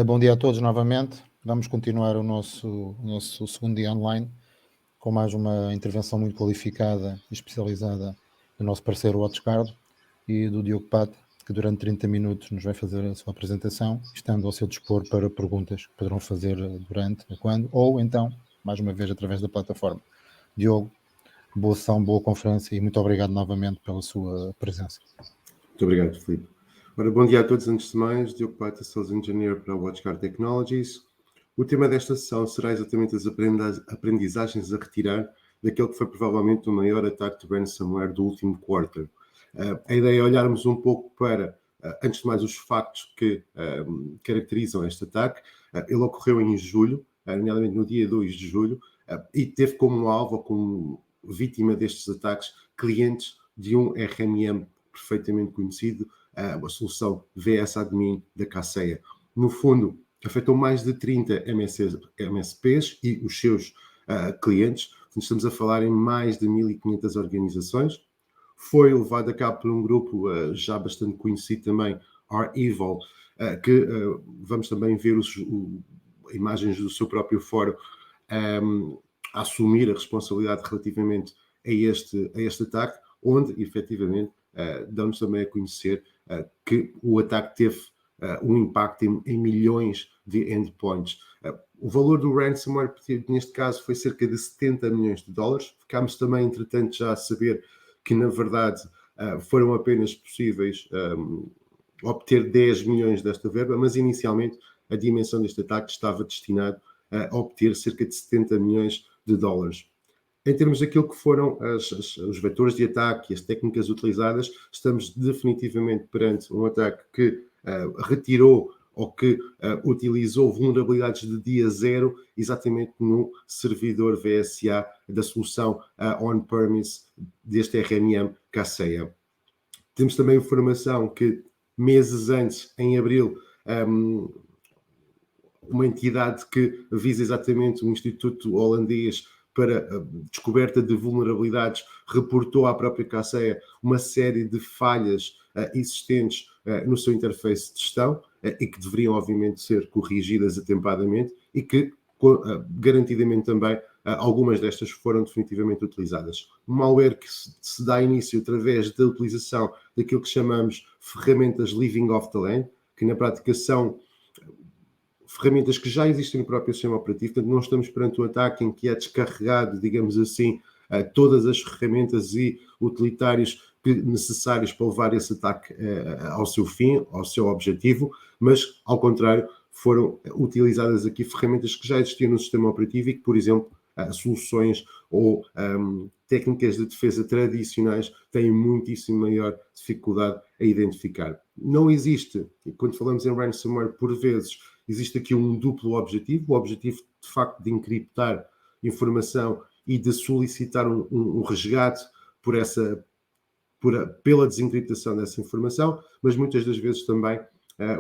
Bom dia a todos novamente. Vamos continuar o nosso segundo dia online com mais uma intervenção muito qualificada e especializada do nosso parceiro WatchGuard e do Diogo Pata, que durante 30 minutos nos vai fazer a sua apresentação, estando ao seu dispor para perguntas que poderão fazer durante, quando, ou então, mais uma vez, através da plataforma. Diogo, boa sessão, boa conferência e muito obrigado novamente pela sua presença. Muito obrigado, Filipe. Ora, bom dia a todos. Antes de mais, Diogo Pata, Sales Engineer para a WatchGuard Technologies. O tema desta sessão será exatamente as aprendizagens a retirar daquele que foi provavelmente o maior ataque de ransomware do último quarter. A ideia é olharmos um pouco para, antes de mais, os factos que caracterizam este ataque. Ele ocorreu em julho, nomeadamente no dia 2 de julho, e teve como alvo, como vítima destes ataques, clientes de um RMM perfeitamente conhecido, a solução VS Admin da Kaseya. No fundo, afetou mais de 30 MSPs e os seus clientes. Estamos a falar em mais de 1.500 organizações. Foi levado a cabo por um grupo já bastante conhecido também, R-Evil, que vamos também ver imagens do seu próprio fórum a assumir a responsabilidade relativamente a este ataque, onde, efetivamente, dão-nos também a conhecer que o ataque teve um impacto em milhões de endpoints. O valor do ransomware, neste caso, foi cerca de 70 milhões de dólares. Ficámos também, entretanto, já a saber que, na verdade, foram apenas possíveis obter 10 milhões desta verba, mas inicialmente a dimensão deste ataque estava destinado a obter cerca de 70 milhões de dólares. Em termos daquilo que foram os vetores de ataque e as técnicas utilizadas, estamos definitivamente perante um ataque que retirou ou que utilizou vulnerabilidades de dia zero exatamente no servidor VSA da solução on-premise deste RMM Kaseya. Temos também informação que meses antes, em abril, uma entidade que visa exatamente um instituto holandês para a descoberta de vulnerabilidades, reportou à própria Kaseya uma série de falhas existentes no seu interface de gestão e que deveriam, obviamente, ser corrigidas atempadamente e que, garantidamente também, algumas destas foram definitivamente utilizadas. Um malware que se dá início através da utilização daquilo que chamamos ferramentas living off the land, que na prática são ferramentas que já existem no próprio sistema operativo, portanto não estamos perante um ataque em que é descarregado, digamos assim, todas as ferramentas e utilitários necessários para levar esse ataque ao seu fim, ao seu objetivo, mas, ao contrário, foram utilizadas aqui ferramentas que já existiam no sistema operativo e que, por exemplo, soluções ou técnicas de defesa tradicionais têm muitíssimo maior dificuldade a identificar. Não existe, e quando falamos em ransomware, por vezes, existe aqui um duplo objetivo, o objetivo de facto de encriptar informação e de solicitar um resgate pela desencriptação dessa informação, mas muitas das vezes também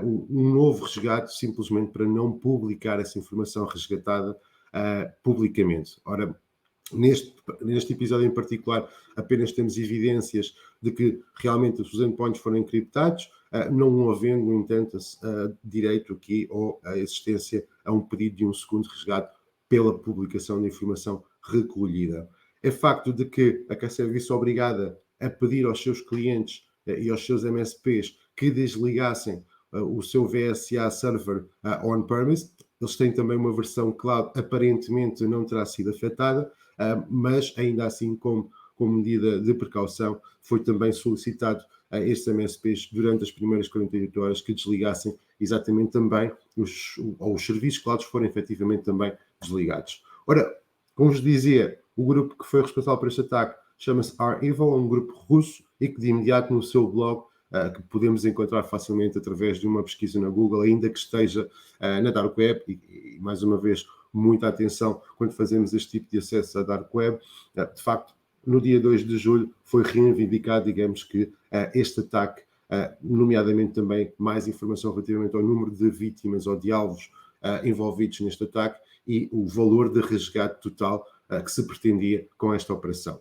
um novo resgate simplesmente para não publicar essa informação resgatada publicamente. Ora, neste episódio em particular, apenas temos evidências de que realmente os endpoints foram encriptados, não havendo, no entanto, direito aqui ou a existência a um pedido de um segundo resgate pela publicação de informação recolhida. É facto de que a Kaseya viu-se obrigada a pedir aos seus clientes e aos seus MSPs que desligassem o seu VSA server on-premise. Eles têm também uma versão cloud, aparentemente não terá sido afetada, mas ainda assim, como medida de precaução, foi também solicitado a estes MSPs durante as primeiras 48 horas que desligassem exatamente também os serviços cloud forem efetivamente também desligados. Ora, como vos dizia, o grupo que foi responsável por este ataque chama-se R-Evil, um grupo russo e que de imediato no seu blog, que podemos encontrar facilmente através de uma pesquisa na Google, ainda que esteja na Dark Web, e mais uma vez, muita atenção quando fazemos este tipo de acesso à Dark Web. De facto, no dia 2 de julho foi reivindicado, digamos que, este ataque, nomeadamente também mais informação relativamente ao número de vítimas ou de alvos envolvidos neste ataque e o valor de resgate total que se pretendia com esta operação.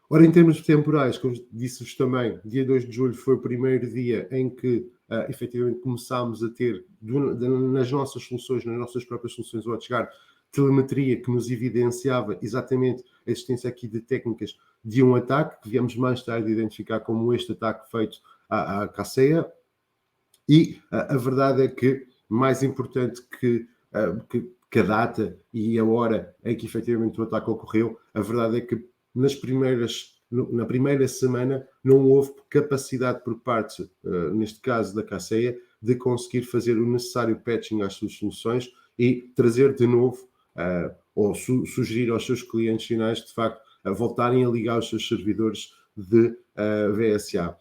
Ora, em termos temporais, como disse-vos também, dia 2 de julho foi o primeiro dia em que efetivamente começámos a ter nas nossas soluções, nas nossas próprias soluções WatchGuard, telemetria que nos evidenciava exatamente a existência aqui de técnicas de um ataque, que viemos mais tarde identificar como este ataque feito à Kaseya. E a verdade é que, mais importante que a data e a hora em que efetivamente o ataque ocorreu, a verdade é que na primeira semana não houve capacidade por parte, neste caso da Kaseya, de conseguir fazer o necessário patching às suas soluções e trazer de novo, ou sugerir aos seus clientes finais, de facto, a voltarem a ligar os seus servidores de VSA.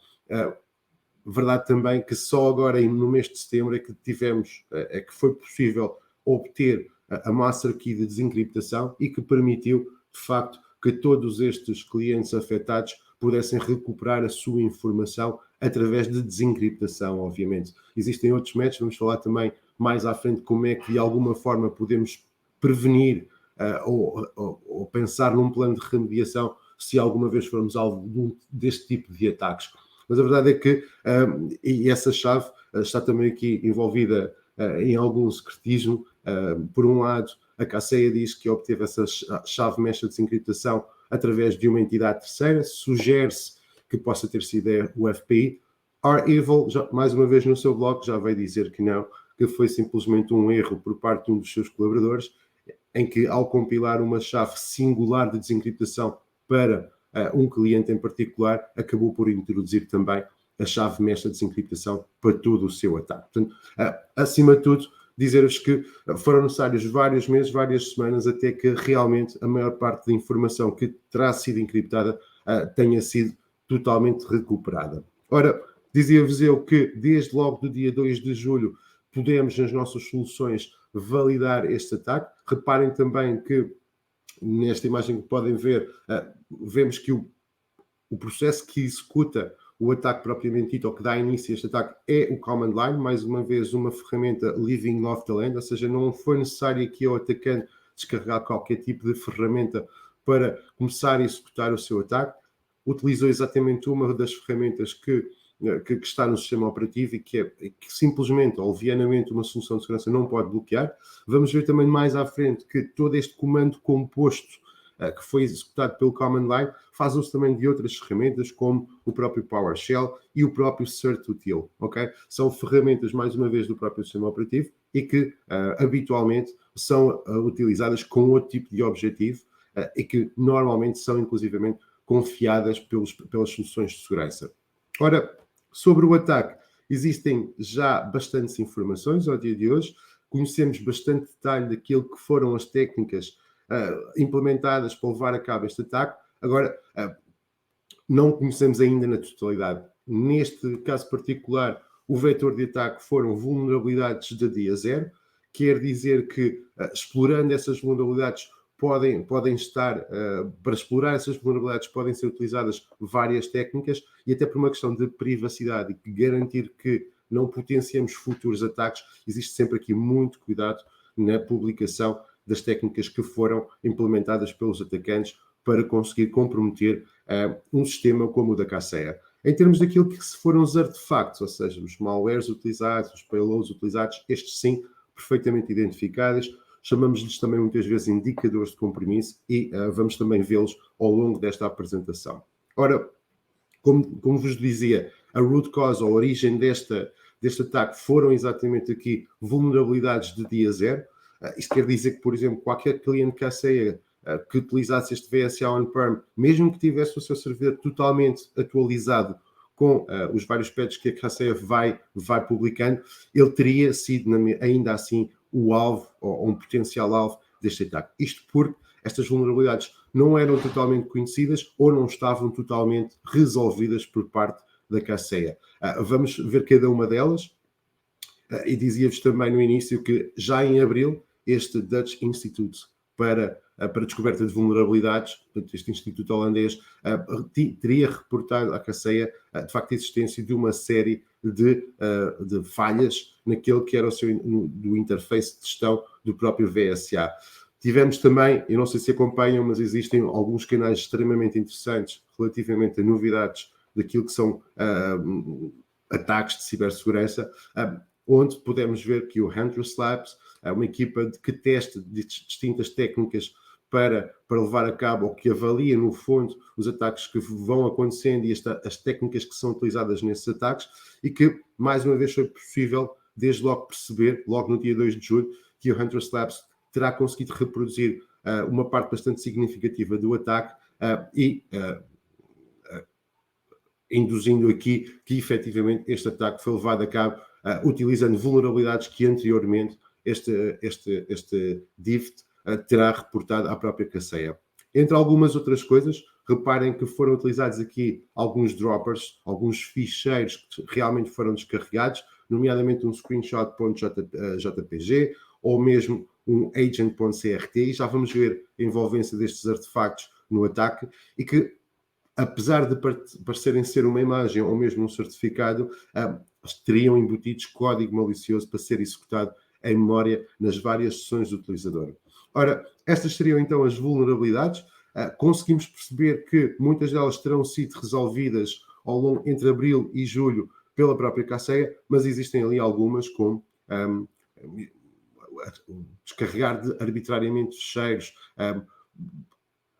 Verdade também que só agora no mês de setembro é que foi possível obter a master key de desencriptação e que permitiu, de facto, que todos estes clientes afetados pudessem recuperar a sua informação através de desencriptação, obviamente. Existem outros métodos, vamos falar também mais à frente como é que de alguma forma podemos prevenir ou pensar num plano de remediação se alguma vez formos alvo deste tipo de ataques. Mas a verdade é que e essa chave está também aqui envolvida em algum secretismo. Por um lado, a Kaseya diz que obteve essa chave mestra de desencriptação através de uma entidade terceira. Sugere-se que possa ter sido o FPI. R-Evil, mais uma vez no seu blog, já veio dizer que não, que foi simplesmente um erro por parte de um dos seus colaboradores, em que ao compilar uma chave singular de desencriptação para um cliente em particular, acabou por introduzir também a chave mestra de desencriptação para todo o seu ataque. Portanto, acima de tudo, dizer-vos que foram necessários vários meses, várias semanas, até que realmente a maior parte da informação que terá sido encriptada tenha sido totalmente recuperada. Ora, dizia-vos eu que desde logo do dia 2 de julho podemos, nas nossas soluções, validar este ataque. Reparem também que nesta imagem que podem ver, vemos que o processo que executa o ataque propriamente dito, ou que dá início a este ataque, é o Command Line, mais uma vez uma ferramenta living off the land, ou seja, não foi necessário aqui ao atacante descarregar qualquer tipo de ferramenta para começar a executar o seu ataque. Utilizou exatamente uma das ferramentas que está no sistema operativo e que simplesmente, ou obviamente, uma solução de segurança não pode bloquear. Vamos ver também mais à frente que todo este comando composto que foi executado pelo Command Line faz uso também de outras ferramentas, como o próprio PowerShell e o próprio CertUtil. Okay? São ferramentas, mais uma vez, do próprio sistema operativo e que habitualmente são utilizadas com outro tipo de objetivo e que normalmente são, inclusivamente, confiadas pelas soluções de segurança. Ora, sobre o ataque, existem já bastantes informações ao dia de hoje, conhecemos bastante detalhe daquilo que foram as técnicas implementadas para levar a cabo este ataque. Agora, não conhecemos ainda na totalidade. Neste caso particular, o vetor de ataque foram vulnerabilidades de dia zero, quer dizer que, explorando essas vulnerabilidades, podem estar, para explorar essas vulnerabilidades, podem ser utilizadas várias técnicas e até por uma questão de privacidade e garantir que não potenciamos futuros ataques, existe sempre aqui muito cuidado na publicação das técnicas que foram implementadas pelos atacantes para conseguir comprometer um sistema como o da Kaseya. Em termos daquilo que foram os artefactos, ou seja, os malwares utilizados, os payloads utilizados, estes sim, perfeitamente identificados, chamamos-lhes também muitas vezes indicadores de compromisso e vamos também vê-los ao longo desta apresentação. Ora, como vos dizia, a root cause, a origem deste ataque foram exatamente aqui vulnerabilidades de dia zero. Isto quer dizer que, por exemplo, qualquer cliente Kaseya que utilizasse este VSA on-prem, mesmo que tivesse o seu servidor totalmente atualizado com os vários patches que a Kaseya vai publicando, ele teria sido ainda assim o alvo, ou um potencial alvo deste ataque. Isto porque estas vulnerabilidades não eram totalmente conhecidas ou não estavam totalmente resolvidas por parte da Kaseya. Vamos ver cada uma delas. E dizia-vos também no início que já em abril este Dutch Institute para descoberta de vulnerabilidades, portanto, este Instituto holandês, teria reportado à Kaseya de facto a existência de uma série de falhas naquele que era do interface de gestão do próprio VSA. Tivemos também, eu não sei se acompanham, mas existem alguns canais extremamente interessantes relativamente a novidades daquilo que são ataques de cibersegurança, onde podemos ver que o Huntress Labs é uma equipa que testa distintas técnicas para levar a cabo, ou que avalia, no fundo, os ataques que vão acontecendo e as técnicas que são utilizadas nesses ataques, e que, mais uma vez, foi possível, desde logo, perceber, logo no dia 2 de julho, que o Huntress Labs terá conseguido reproduzir uma parte bastante significativa do ataque induzindo aqui que, efetivamente, este ataque foi levado a cabo utilizando vulnerabilidades que anteriormente este DIFT terá reportado à própria Kaseya. Entre algumas outras coisas, reparem que foram utilizados aqui alguns droppers, alguns ficheiros que realmente foram descarregados, nomeadamente um screenshot.jpg ou mesmo um agent.crt. Já vamos ver a envolvência destes artefactos no ataque e que, apesar de parecerem ser uma imagem ou mesmo um certificado, teriam embutidos código malicioso para ser executado em memória nas várias sessões do utilizador. Ora, estas seriam então as vulnerabilidades. Conseguimos perceber que muitas delas terão sido resolvidas ao longo entre abril e julho pela própria Kaseya, mas existem ali algumas, como descarregar arbitrariamente ficheiros,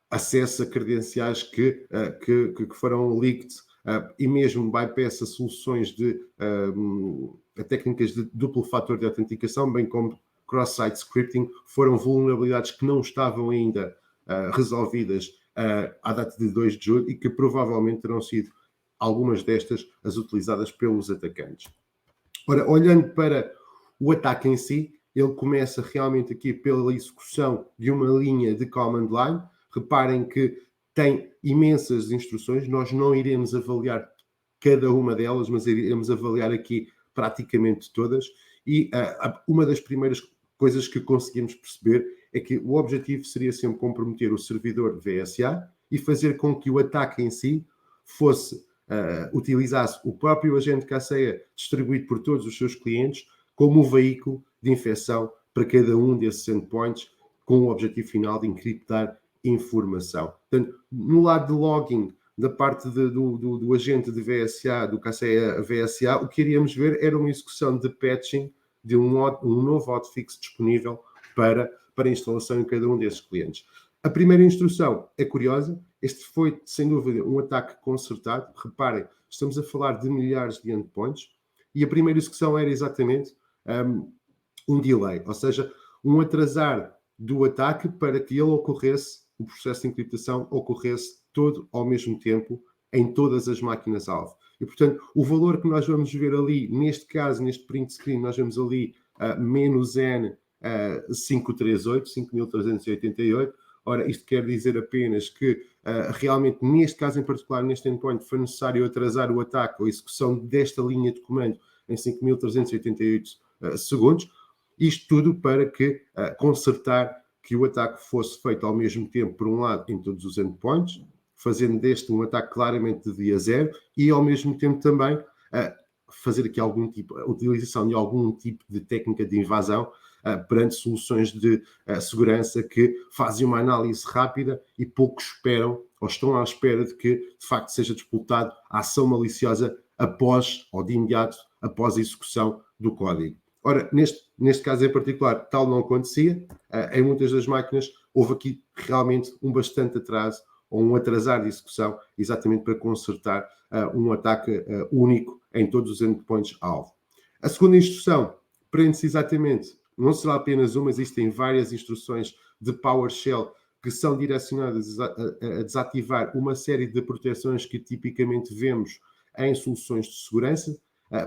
acesso a credenciais que foram leaked, e mesmo bypass a soluções a técnicas de duplo fator de autenticação, bem como cross-site scripting, foram vulnerabilidades que não estavam ainda resolvidas à data de 2 de julho e que provavelmente terão sido algumas destas as utilizadas pelos atacantes. Ora, olhando para o ataque em si, ele começa realmente aqui pela execução de uma linha de command line. Reparem que tem imensas instruções, nós não iremos avaliar cada uma delas, mas iremos avaliar aqui praticamente todas, e uma das primeiras coisas que conseguimos perceber é que o objetivo seria sempre comprometer o servidor VSA e fazer com que o ataque em si utilizasse o próprio agente Kaseya distribuído por todos os seus clientes como um veículo de infecção para cada um desses endpoints, com o objetivo final de encriptar informação. Portanto, no lado de logging, da parte do agente de VSA, do Kaseya VSA, o que iríamos ver era uma execução de patching de um novo hotfix disponível para instalação em cada um desses clientes. A primeira instrução é curiosa. Este foi, sem dúvida, um ataque concertado. Reparem, estamos a falar de milhares de endpoints, e a primeira execução era exatamente um delay, ou seja, um atrasar do ataque para que ele ocorresse, o processo de encriptação ocorresse todo ao mesmo tempo em todas as máquinas-alvo. E, portanto, o valor que nós vamos ver ali, neste caso, neste print screen, nós vemos ali -N 538, 5388. Ora, isto quer dizer apenas que, realmente, neste caso em particular, neste endpoint, foi necessário atrasar o ataque ou a execução desta linha de comando em 5388 segundos. Isto tudo para consertar que o ataque fosse feito ao mesmo tempo, por um lado, em todos os endpoints, fazendo deste um ataque claramente de dia zero, e ao mesmo tempo também fazer aqui a utilização de algum tipo de técnica de invasão perante soluções de segurança que fazem uma análise rápida e pouco esperam ou estão à espera de que, de facto, seja disputada a ação maliciosa após, ou de imediato, após a execução do código. Ora, neste caso em particular, tal não acontecia. Em muitas das máquinas houve aqui realmente um bastante atraso ou um atrasar de execução, exatamente para consertar um ataque único em todos os endpoints-alvo. A segunda instrução prende-se exatamente, não será apenas uma, existem várias instruções de PowerShell que são direcionadas a desativar uma série de proteções que tipicamente vemos em soluções de segurança,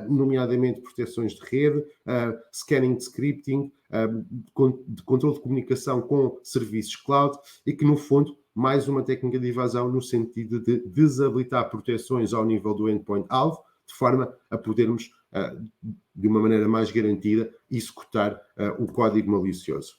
nomeadamente proteções de rede, scanning de scripting, de controle de comunicação com serviços cloud, e que, no fundo, mais uma técnica de invasão no sentido de desabilitar proteções ao nível do endpoint-alvo, de forma a podermos, de uma maneira mais garantida, executar o código malicioso.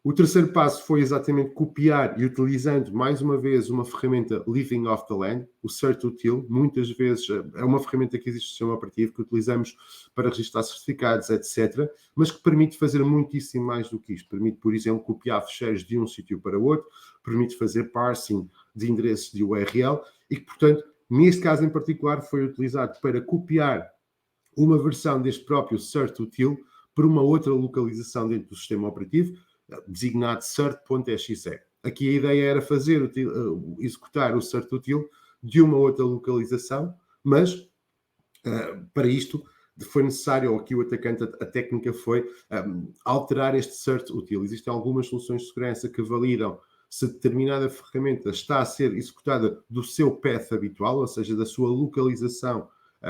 O terceiro passo foi exatamente copiar e, utilizando mais uma vez uma ferramenta living off the land, o certutil. Muitas vezes é uma ferramenta que existe no sistema operativo que utilizamos para registrar certificados, etc., mas que permite fazer muitíssimo mais do que isto. Permite, por exemplo, copiar ficheiros de um sítio para outro, permite fazer parsing de endereços de URL e que, portanto, Neste caso em particular foi utilizado para copiar uma versão deste próprio cert-util para uma outra localização dentro do sistema operativo, designado cert.exe. Aqui a ideia era executar o cert-util de uma outra localização, mas para isto foi necessário, ou aqui o atacante, a técnica foi alterar este cert-util. Existem algumas soluções de segurança que validam se determinada ferramenta está a ser executada do seu path habitual, ou seja, da sua localização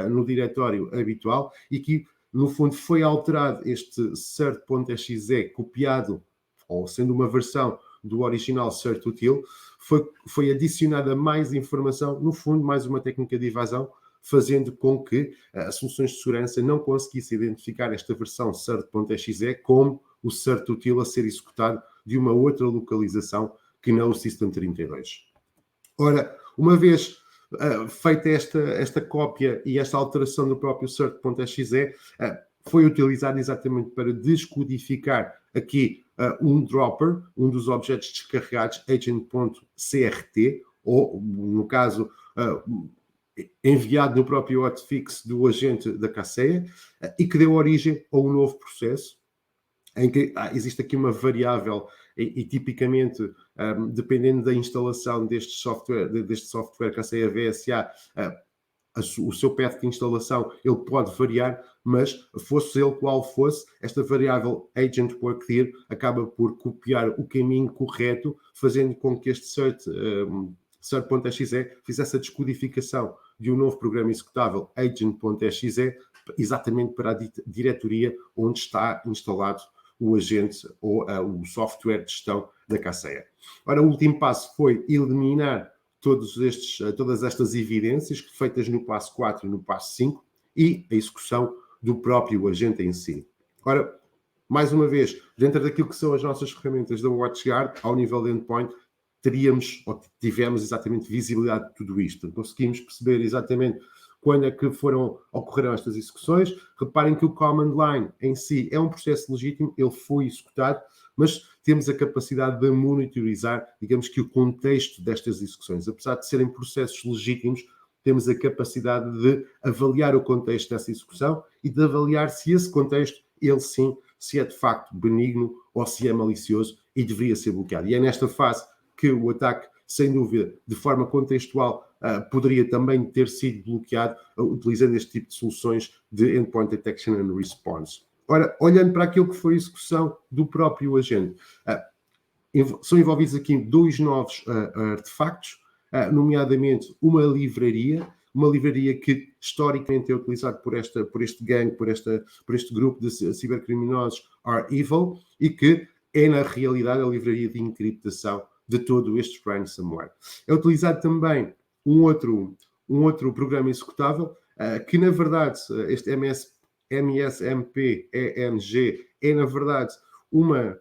no diretório habitual, e que, no fundo, foi alterado este cert.exe, copiado, ou sendo uma versão do original cert-util, foi adicionada mais informação, no fundo, mais uma técnica de evasão, fazendo com que as soluções de segurança não conseguissem identificar esta versão cert.exe como o cert-util a ser executado de uma outra localização que não o System 32. Ora, uma vez feita esta cópia e esta alteração do próprio cert.exe, foi utilizado exatamente para descodificar aqui um dropper, um dos objetos descarregados, agent.crt, ou, no caso, enviado no próprio hotfix do agente da Kaseya, e que deu origem a um novo processo, em que existe aqui uma variável e tipicamente, dependendo da instalação deste software Kaseya VSA, o seu path de instalação ele pode variar, mas fosse ele qual fosse, esta variável agent work here acaba por copiar o caminho correto, fazendo com que este cert.exe fizesse a descodificação de um novo programa executável agent.exe exatamente para a diretoria onde está instalado o agente ou o software de gestão da Kaseya. Ora, o último passo foi eliminar todas estas evidências feitas no passo 4 e no passo 5 e a execução do próprio agente em si. Ora, mais uma vez, dentro daquilo que são as nossas ferramentas da WatchGuard, ao nível de endpoint, tivemos exatamente visibilidade de tudo isto. Conseguimos perceber exatamente quando é que ocorreram estas execuções. Reparem que o command line em si é um processo legítimo, ele foi executado, mas temos a capacidade de monitorizar, digamos que o contexto destas execuções. Apesar de serem processos legítimos, temos a capacidade de avaliar o contexto dessa execução e de avaliar se esse contexto, ele sim, se é de facto benigno ou se é malicioso e deveria ser bloqueado. E é nesta fase que o ataque, sem dúvida, de forma contextual, poderia também ter sido bloqueado utilizando este tipo de soluções de Endpoint Detection and Response. Ora, olhando para aquilo que foi a execução do próprio agente, são envolvidos aqui dois novos artefactos, nomeadamente uma livraria que historicamente é utilizada por este gangue, por este grupo de cibercriminosos REvil, e que é, na realidade, a livraria de encriptação de todo este ransomware. É utilizado também um outro programa executável, que na verdade, este MSMP-ENG, é na verdade uma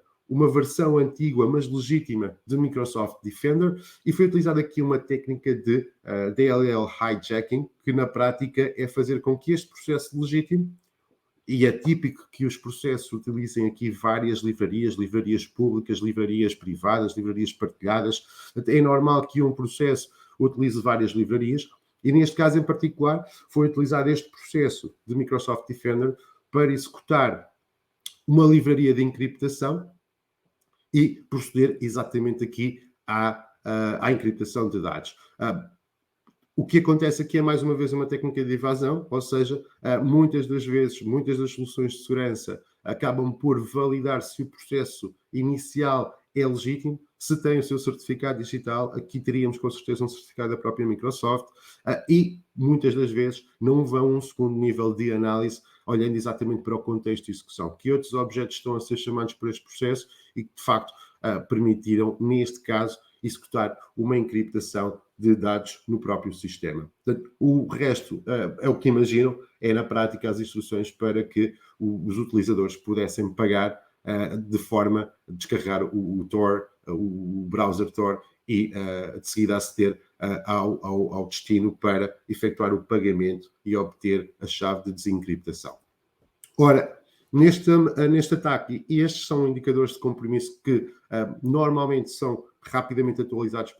versão antiga, mas legítima, de Microsoft Defender, e foi utilizada aqui uma técnica de DLL hijacking, que na prática é fazer com que este processo legítimo, e é típico que os processos utilizem aqui várias livrarias públicas, livrarias privadas, livrarias partilhadas. É normal que um processo utilize várias livrarias, e neste caso em particular foi utilizado este processo de Microsoft Defender para executar uma livraria de encriptação e proceder exatamente aqui à encriptação de dados. O que acontece aqui é, mais uma vez, uma técnica de evasão, ou seja, muitas das soluções de segurança acabam por validar se o processo inicial é legítimo, se tem o seu certificado digital. Aqui teríamos com certeza um certificado da própria Microsoft, e muitas das vezes não vão a um segundo nível de análise, olhando exatamente para o contexto de execução, que outros objetos estão a ser chamados por este processo e que, de facto, permitiram, neste caso, executar uma encriptação de dados no próprio sistema. Portanto, o resto é o que imaginam, é na prática as instruções para que os utilizadores pudessem pagar de forma a descarregar o Tor, o browser Tor, e de seguida aceder ao destino para efetuar o pagamento e obter a chave de desencriptação. Ora, neste ataque, e estes são indicadores de compromisso que normalmente são rapidamente atualizados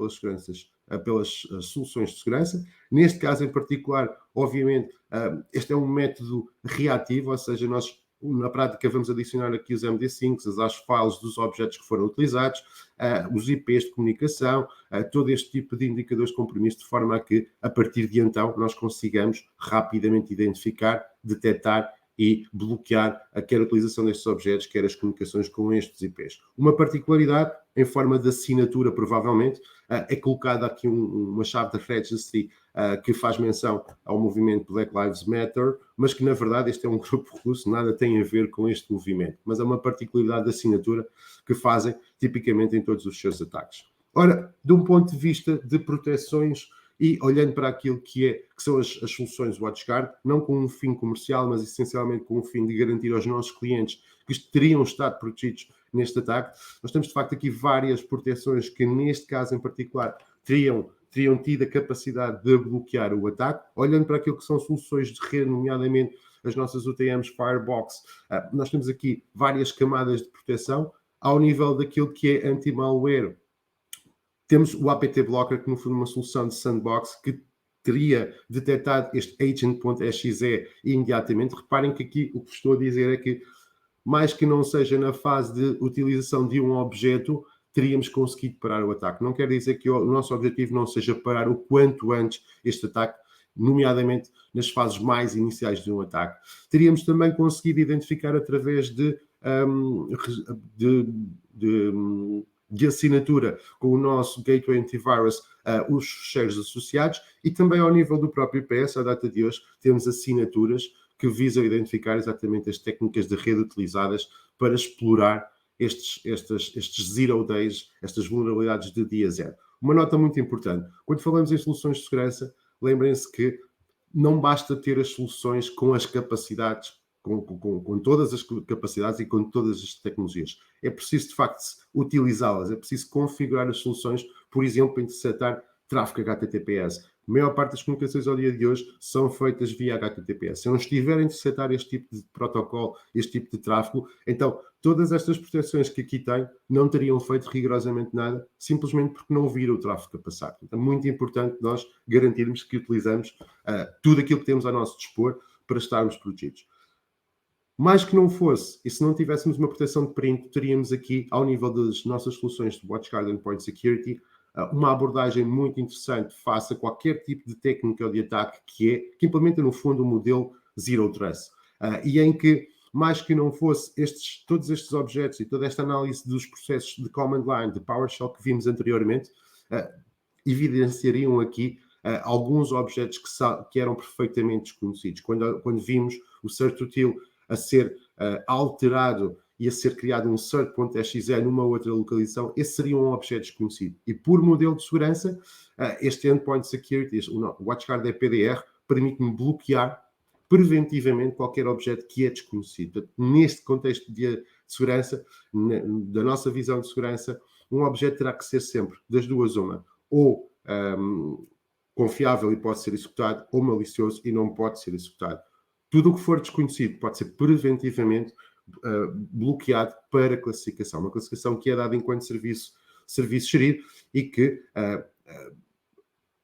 pelas soluções de segurança. Neste caso em particular, obviamente, este é um método reativo, ou seja, nós na prática vamos adicionar aqui os MD5s, as hash files dos objetos que foram utilizados, os IPs de comunicação, todo este tipo de indicadores de compromisso, de forma a que, a partir de então, nós consigamos rapidamente identificar, detectar e bloquear quer a utilização destes objetos, quer as comunicações com estes IPs. Uma particularidade, em forma de assinatura, provavelmente, é colocada aqui uma chave da registry que faz menção ao movimento Black Lives Matter, mas que, na verdade, este é um grupo russo, nada tem a ver com este movimento, mas é uma particularidade da assinatura que fazem, tipicamente, em todos os seus ataques. Ora, de um ponto de vista de proteções e olhando para aquilo que são as soluções WatchGuard, não com um fim comercial, mas essencialmente com o fim de garantir aos nossos clientes que teriam estado protegidos neste ataque, nós temos de facto aqui várias proteções que neste caso em particular teriam tido a capacidade de bloquear o ataque. Olhando para aquilo que são soluções de rede, nomeadamente as nossas UTMs Firebox, nós temos aqui várias camadas de proteção. Ao nível daquilo que é anti-malware, temos o APT Blocker, que no fundo é uma solução de sandbox que teria detectado este agent.exe imediatamente. Reparem que aqui o que estou a dizer é que, mais que não seja na fase de utilização de um objeto, teríamos conseguido parar o ataque. Não quer dizer que o nosso objetivo não seja parar o quanto antes este ataque, nomeadamente nas fases mais iniciais de um ataque. Teríamos também conseguido identificar através de assinatura com o nosso Gateway Antivirus os ficheiros associados, e também ao nível do próprio IPS, à data de hoje, temos assinaturas que visam identificar exatamente as técnicas de rede utilizadas para explorar estes zero days, estas vulnerabilidades de dia zero. Uma nota muito importante, quando falamos em soluções de segurança, lembrem-se que não basta ter as soluções com as capacidades, com todas as capacidades e com todas as tecnologias. É preciso, de facto, utilizá-las, é preciso configurar as soluções, por exemplo, para interceptar tráfego HTTPS. A maior parte das comunicações ao dia de hoje são feitas via HTTPS. Se não estiver a interceptar este tipo de protocolo, este tipo de tráfego, então todas estas proteções que aqui tem não teriam feito rigorosamente nada, simplesmente porque não viram o tráfego a passar. Então é muito importante nós garantirmos que utilizamos tudo aquilo que temos ao nosso dispor para estarmos protegidos. Mais que não fosse, e se não tivéssemos uma proteção de perímetro, teríamos aqui, ao nível das nossas soluções de WatchGuard Endpoint Security, uma abordagem muito interessante face a qualquer tipo de técnica ou de ataque que implementa, no fundo, o modelo Zero Trust. E em que, mais que não fosse todos estes objetos e toda esta análise dos processos de command line, de PowerShell que vimos anteriormente, evidenciariam aqui alguns objetos que eram perfeitamente desconhecidos. Quando vimos o certutil a ser alterado e a ser criado um cert.exe numa outra localização, esse seria um objeto desconhecido. E por modelo de segurança, este Endpoint Security, o WatchGuard EPDR, permite-me bloquear preventivamente qualquer objeto que é desconhecido. Portanto, neste contexto de segurança, da nossa visão de segurança, um objeto terá que ser sempre das duas uma, ou confiável e pode ser executado, ou malicioso e não pode ser executado. Tudo o que for desconhecido pode ser preventivamente bloqueado para classificação. Uma classificação que é dada enquanto serviço gerido e que,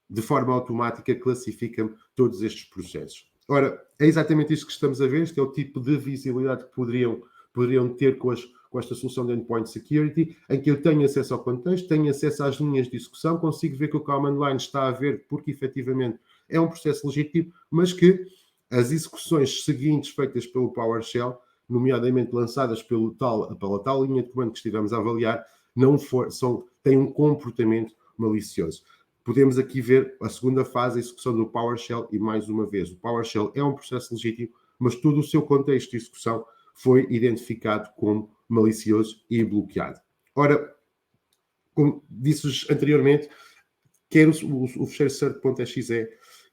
de forma automática, classifica todos estes processos. Ora, é exatamente isto que estamos a ver. Este é o tipo de visibilidade que poderiam ter com esta solução de Endpoint Security, em que eu tenho acesso ao contexto, tenho acesso às linhas de execução, consigo ver que o command line está a ver, porque efetivamente é um processo legítimo, mas que as execuções seguintes feitas pelo PowerShell, nomeadamente lançadas pela tal linha de comando que estivemos a avaliar, têm um comportamento malicioso. Podemos aqui ver a segunda fase, a execução do PowerShell, e mais uma vez, o PowerShell é um processo legítimo, mas todo o seu contexto de execução foi identificado como malicioso e bloqueado. Ora, como disse anteriormente, quer o fecheiro cert.exe,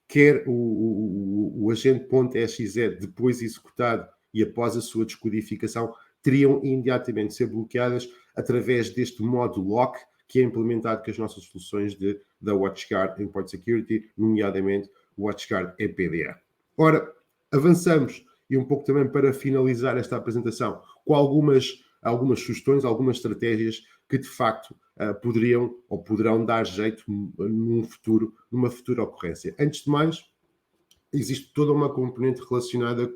quer o agente.exe depois executado e após a sua descodificação, teriam imediatamente de ser bloqueadas através deste modo lock que é implementado com as nossas soluções da WatchGuard Endpoint Security, nomeadamente o WatchGuard EPDR. Ora, avançamos, e um pouco também para finalizar esta apresentação, com algumas sugestões, algumas estratégias que de facto poderiam ou poderão dar jeito numa futura ocorrência. Antes de mais, existe toda uma componente relacionada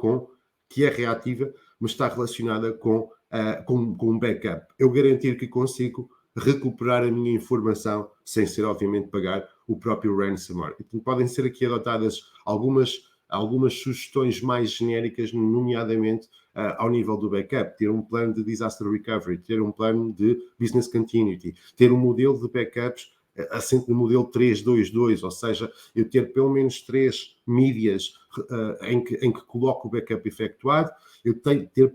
que é reativa, mas está relacionada com um backup. Eu garantir que consigo recuperar a minha informação sem ser, obviamente, pagar o próprio ransomware. Então, podem ser aqui adotadas algumas sugestões mais genéricas, nomeadamente ao nível do backup, ter um plano de disaster recovery, ter um plano de business continuity, ter um modelo de backups assente no modelo 3-2-2, ou seja, eu ter pelo menos 3 mídias em que coloco o backup efetuado, eu tenho que ter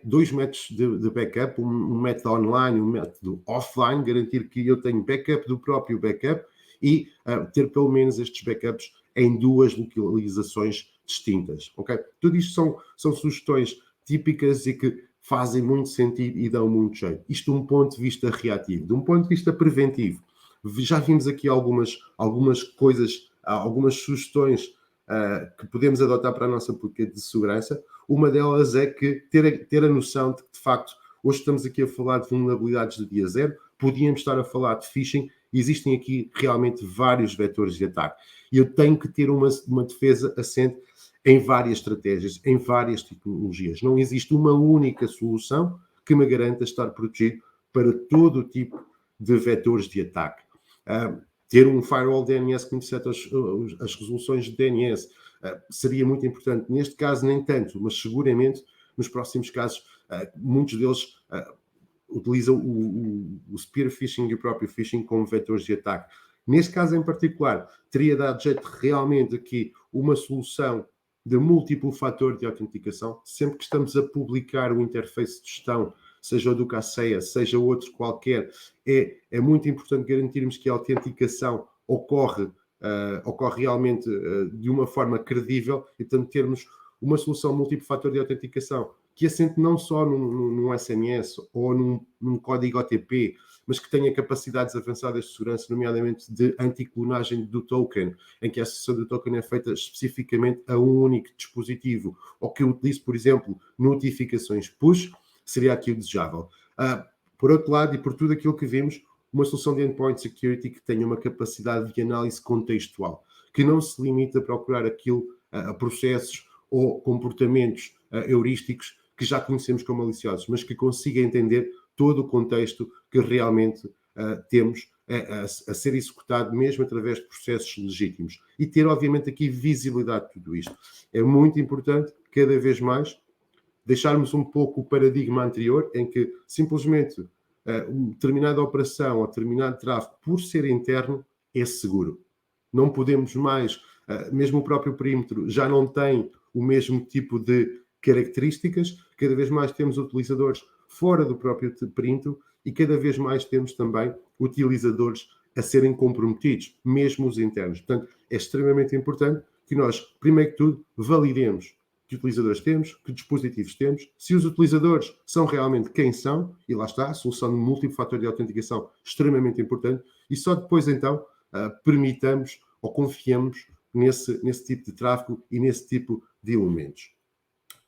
2 métodos de backup, um método online, um método offline, garantir que eu tenho backup do próprio backup e ter pelo menos estes backups em 2 localizações distintas. Okay? Tudo isto são sugestões típicas e que fazem muito sentido e dão muito jeito. Isto de um ponto de vista reativo. De um ponto de vista preventivo, já vimos aqui algumas coisas, algumas sugestões que podemos adotar para a nossa política de segurança. Uma delas é que ter a noção de que, de facto, hoje estamos aqui a falar de vulnerabilidades de dia zero, podíamos estar a falar de phishing, existem aqui realmente vários vetores de ataque. E eu tenho que ter uma defesa assente em várias estratégias, em várias tecnologias. Não existe uma única solução que me garanta estar protegido para todo o tipo de vetores de ataque. Ter um firewall DNS que me seta as resoluções de DNS seria muito importante. Neste caso, nem tanto, mas seguramente nos próximos casos, muitos deles utilizam o spear phishing e o próprio phishing como vetores de ataque. Neste caso em particular, teria dado jeito realmente aqui uma solução de múltiplo fator de autenticação. Sempre que estamos a publicar o interface de gestão, seja o do CACEA, seja outro qualquer, é muito importante garantirmos que a autenticação ocorre realmente de uma forma credível e, portanto, termos uma solução múltiplo fator de autenticação que assente não só num SMS ou num código OTP, mas que tenha capacidades avançadas de segurança, nomeadamente de anticlonagem do token, em que a acessão do token é feita especificamente a um único dispositivo, ou que utilize, por exemplo, notificações push, seria aqui o desejável. Por outro lado, e por tudo aquilo que vimos, uma solução de endpoint security que tenha uma capacidade de análise contextual, que não se limite a procurar aquilo, a processos ou comportamentos heurísticos que já conhecemos como maliciosos, mas que consiga entender todo o contexto que realmente temos a ser executado mesmo através de processos legítimos. E ter, obviamente, aqui visibilidade de tudo isto. É muito importante, cada vez mais, deixarmos um pouco o paradigma anterior, em que simplesmente uma determinada operação ou determinado tráfego, por ser interno, é seguro. Não podemos mais, mesmo o próprio perímetro já não tem o mesmo tipo de características, cada vez mais temos utilizadores fora do próprio perímetro e cada vez mais temos também utilizadores a serem comprometidos, mesmo os internos. Portanto, é extremamente importante que nós, primeiro que tudo, validemos que utilizadores temos, que dispositivos temos, se os utilizadores são realmente quem são, e lá está, a solução de múltiplo fator de autenticação extremamente importante, e só depois então permitamos ou confiemos nesse tipo de tráfego e nesse tipo de elementos.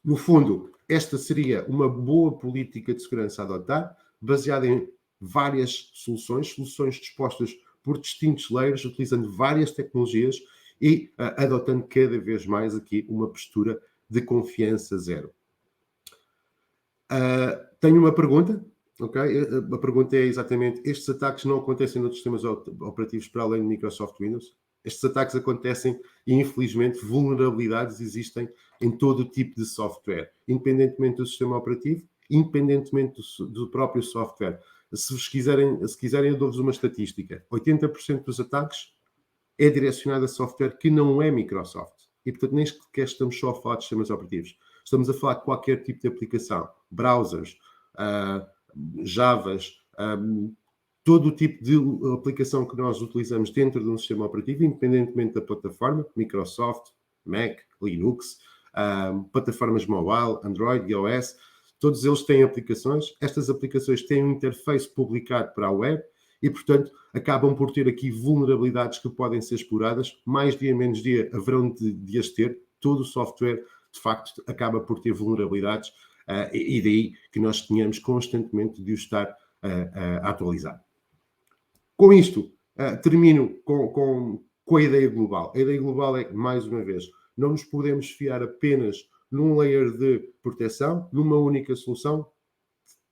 No fundo, esta seria uma boa política de segurança a adotar, baseada em várias soluções dispostas por distintos layers, utilizando várias tecnologias e adotando cada vez mais aqui uma postura de confiança zero. Tenho uma pergunta, ok? A pergunta é exatamente, estes ataques não acontecem noutros sistemas operativos para além de Microsoft Windows? Estes ataques acontecem e, infelizmente, vulnerabilidades existem em todo o tipo de software, independentemente do sistema operativo, independentemente do próprio software. Se quiserem, eu dou-vos uma estatística. 80% dos ataques é direcionado a software que não é Microsoft. E, portanto, nem sequer estamos só a falar de sistemas operativos. Estamos a falar de qualquer tipo de aplicação. Browsers, Javas, todo o tipo de aplicação que nós utilizamos dentro de um sistema operativo, independentemente da plataforma, Microsoft, Mac, Linux, plataformas mobile, Android, iOS, todos eles têm aplicações. Estas aplicações têm um interface publicado para a web e, portanto, acabam por ter aqui vulnerabilidades que podem ser exploradas. Mais dia, menos dia, haverão de as ter. Todo o software, de facto, acaba por ter vulnerabilidades e daí que nós tenhamos constantemente de o estar a atualizar. Com isto, termino com a ideia global. A ideia global é, mais uma vez, não nos podemos fiar apenas num layer de proteção, numa única solução,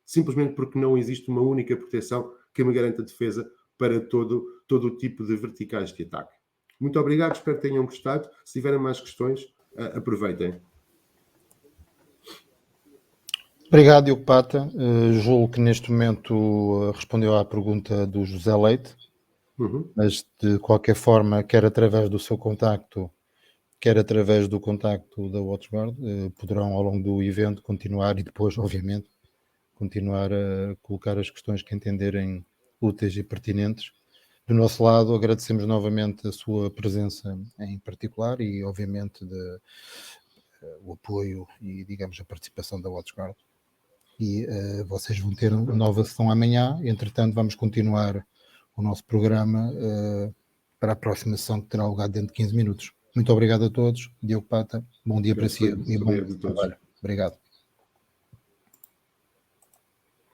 simplesmente porque não existe uma única proteção que me garanta defesa para todo o tipo de verticais de ataque. Muito obrigado, espero que tenham gostado. Se tiverem mais questões, aproveitem. Obrigado, Diogo Pata. Julgo que neste momento respondeu à pergunta do José Leite, mas de qualquer forma, quer através do seu contacto, quer através do contacto da WatchGuard, poderão ao longo do evento continuar e depois, obviamente, continuar a colocar as questões que entenderem úteis e pertinentes. Do nosso lado, agradecemos novamente a sua presença em particular e, obviamente, o apoio e, digamos, a participação da WatchGuard. E vocês vão ter uma nova sessão amanhã. Entretanto, vamos continuar o nosso programa para a próxima sessão, que terá lugar dentro de 15 minutos. Muito obrigado a todos. Diogo Pata, bom dia para si e bom trabalho. Obrigado.